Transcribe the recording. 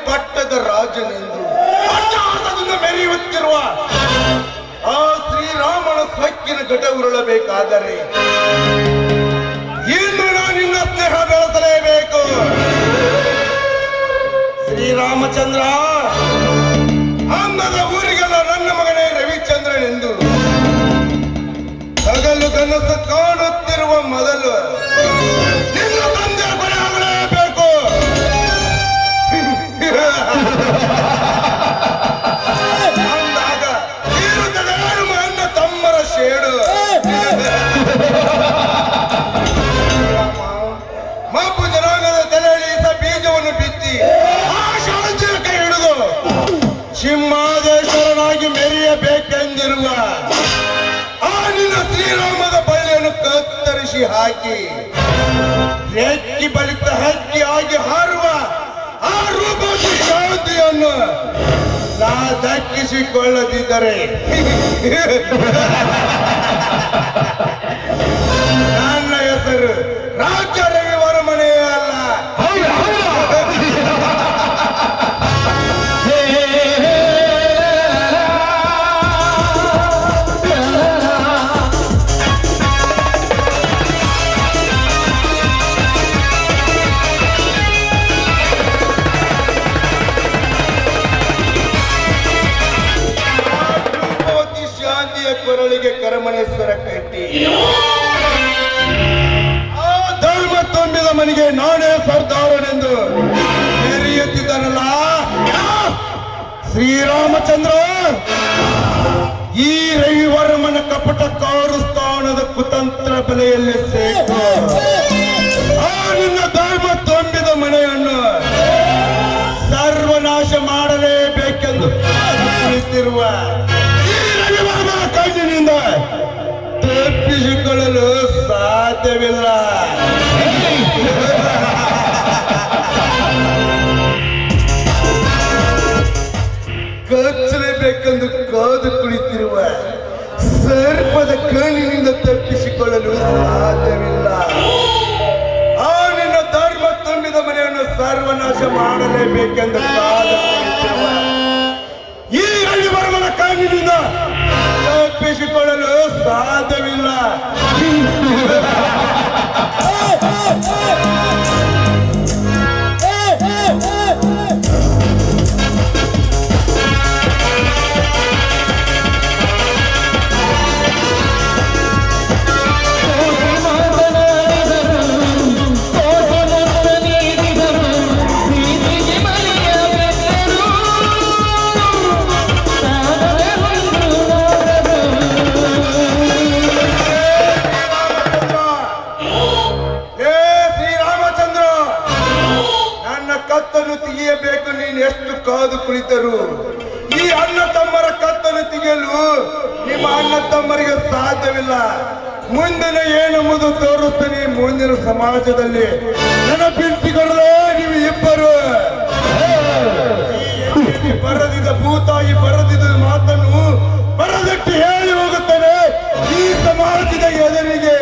ಪಟ್ಟದ ರಾಜನೆಂದು ಅಟ್ಟಹಾಸದಿಂದ ಮೆರೆಯುತ್ತಿರುವ ಆ ಶ್ರೀರಾಮನ ಸೊಕ್ಕಿನ ಘಟ ಉರುಳಬೇಕಾದರೆ ಇಂದು ನಾನು ನಿನ್ನ ಸ್ನೇಹ ಬೆಳೆಸಲೇಬೇಕು. ಶ್ರೀರಾಮಚಂದ್ರ, ಅಂದದ ಊರಿಗೆಲ್ಲ ನನ್ನ ಮಗನೇ ರವಿಚಂದ್ರನೆಂದು ಹಗಲು ಕನಸು ಕಾಣುತ್ತಿರುವ ಮೊದಲು ನಿನ್ನ ತಂದೆ ಕೊನೆ ಆಗಲೇಬೇಕು. ಅಂದಾಗ ಇರುತ್ತದೆ ಅಣ್ಣ ತಮ್ಮರ ಶೇಡು. ಮಬ್ಬು ಜನಾಂಗದ ತಲೆಯಲ್ಲಿಸ ಬೀಜವನ್ನು ಬಿತ್ತಿ ಆ ಶಾಂತಿಯ ಕೈ ಹಿಡಿದು ಸಿಂಹಾದೇಶ್ವರನಾಗಿ ಮೆರೆಯಬೇಕೆಂದಿರುವ ಆ ನಿನ್ನ ಶ್ರೀರಾಮದ ಬಳ್ಳಿಯನ್ನು ಕತ್ತರಿಸಿ ಹಾಕಿ ರೆಕ್ಕಿ ಬಲಿತ ಹಕ್ಕಿಯಾಗಿ ಹಾರುವ ಆ ರೂಪವತಿ ಶಾಂತಿಯನ್ನು ನಾ ದಕ್ಕಿಸಿಕೊಳ್ಳದಿದ್ದರೆ ನನ್ನ ಹೆಸರು ರಾಜ್ಯ ರವಿವರ್ಮನೆಯೇ ಅಲ್ಲ. ಕೊರಳಿಗೆ ಕರಮಣೇಶ್ವರ ಕಟ್ಟಿ ಆ ಧರ್ಮ ತುಂಬಿದ ಮನೆಗೆ ನಾನೇ ಸರ್ದಾರನೆಂದು ಮೆರೆಯುತ್ತಿದ್ದನಲ್ಲ ಶ್ರೀರಾಮಚಂದ್ರ. ಈ ರವಿವರ್ಮನ ಕಪಟ ಕಾರುಸ್ಥಾನದ ಕುತಂತ್ರ ಬಲೆಯಲ್ಲಿ ಸೇಕು ಆ ನಿನ್ನ ಧರ್ಮ ತುಂಬಿದ ಮನೆಯನ್ನು ಸರ್ವನಾಶ ಮಾಡಲೇಬೇಕೆಂದು ಕುಳಿತಿರುವ ಕಣ್ಣಿನಿಂದ ತಪ್ಪಿಸಿಕೊಳ್ಳಲು ಸಾಧ್ಯವಿಲ್ಲ. ಕಚ್ಚಲೇಬೇಕೆಂದು ಕಾದು ಕುಳಿತಿರುವ ಸರ್ಪದ ಕಣ್ಣಿನಿಂದ ತಪ್ಪಿಸಿಕೊಳ್ಳಲು ಸಾಧ್ಯವಿಲ್ಲ. ಆ ನಿನ್ನ ಧರ್ಮ ತುಂಬಿದ ಮನೆಯನ್ನು ಸರ್ವನಾಶ ಮಾಡಲೇಬೇಕೆಂದು ಕಾದು ಕುಳಿತಿರುವ ಈ ರವಿವರ್ಮನ ಕಣ್ಣಿನಿಂದ ತಪ್ಪಿಸಿಕೊಳ್ಳಲು ಸಾಧ್ಯವಿಲ್ಲ. ತೆಗೆಯಬೇಕು. ನೀನು ಎಷ್ಟು ಕಾದು ಕುಳಿತರು ಈ ಅಣ್ಣ ತಮ್ಮರ ಕತ್ತನ್ನು ತೆಗೆಯಲು ನಿಮ್ಮ ಅಣ್ಣ ತಮ್ಮರಿಗೆ ಸಾಧ್ಯವಿಲ್ಲ. ಮುಂದಿನ ಏನೆಂಬುದು ತೋರುತ್ತೇನೆ. ಮುಂದಿನ ಸಮಾಜದಲ್ಲಿ ನೆನಪಿಸಿಕೊಳ್ಳಲೇ ನೀವು ಇಬ್ಬರು. ಬರದಿದ್ದ ಭೂತಾಯಿ ಬರದಿದ್ದ ಮಾತನ್ನು ಬರದಟ್ಟು ಹೇಳಿ ಹೋಗುತ್ತೇನೆ ಈ ಸಮಾಜದ ಎದುರಿಗೆ.